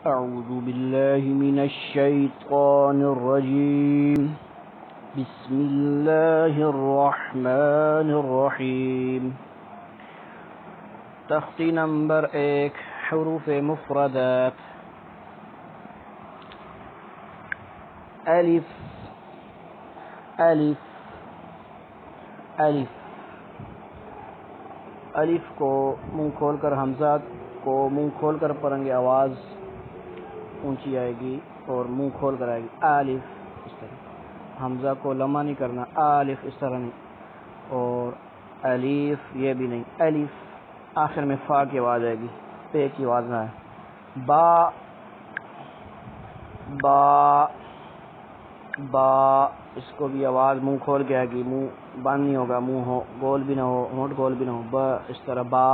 أعوذ بالله من الشيطان الرجيم. بسم الله الرحمن الرحیم. تختی نمبر 1 حروف مفردات. الف الف الف الف کو منہ کھول کر، حمزہ کو منہ کھول کر پڑھیں گے، آواز اونچی آئے گی اور منہ کھول کر آئے گی. الف اس طرح، حمزہ کو لمبا نہیں کرنا، الف اس طرح نہیں، اور الف یہ بھی نہیں. الف آخر میں فا کی آواز آئے گی، پے کی آواز نہ ہے. با با با اس کو بھی آواز منہ کھول کے آئے گی، منہ بند نہیں ہوگا، منہ گول بھی نہ ہو، ہونٹ گول بھی نہ ہو. با اس طرح با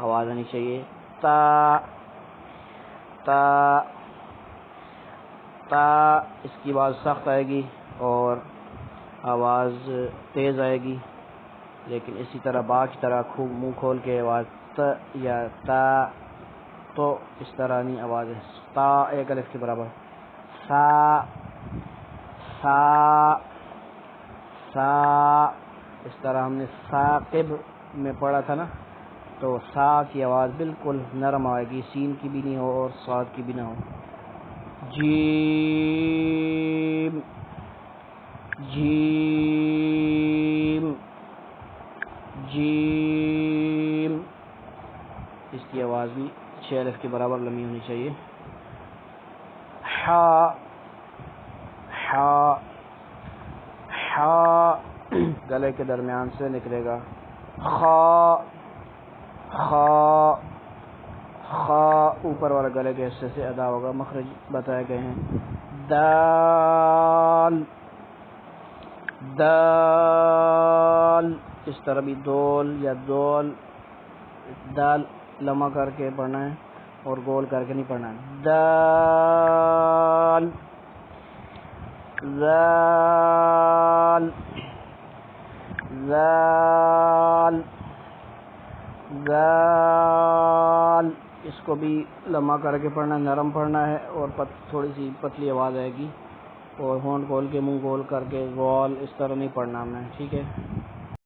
آواز آنی چاہیے. تا تا تا اس کی آواز سخت آئے گی اور آواز تیز آئے گی، لیکن اسی طرح با کی طرح خوب منہ کھول کے آواز ت یا تا، تو اس طرح نہیں آواز ہے. تا ایک الف کے برابر. سا سا سا اس طرح ہم نے ثاقب میں پڑھا تھا نا، تو سا کی آواز بالکل نرم آئے گی، سین کی بھی نہیں ہو اور صاد کی بھی نہ ہو. جیم جیم جیم اس کی آواز بھی 6 الف کے برابر لمبی ہونی چاہیے. حا حا حا گلے کے درمیان سے نکلے گا. خا خا خا اوپر والا گلے کے حصے سے ادا ہوگا، مخرج بتائے گئے ہیں. دال دال اس طرح بھی دول یا دول، دال لمبا کر کے پڑھنا ہے اور گول کر کے نہیں پڑھنا ہے. دال زال زال زال اس کو بھی لمبا کر کے پڑھنا ہے، نرم پڑھنا ہے اور تھوڑی سی پتلی آواز آئے گی، اور ہونٹ کھول کے منہ گول کر کے غول اس طرح نہیں پڑھنا ہمیں. ٹھیک ہے.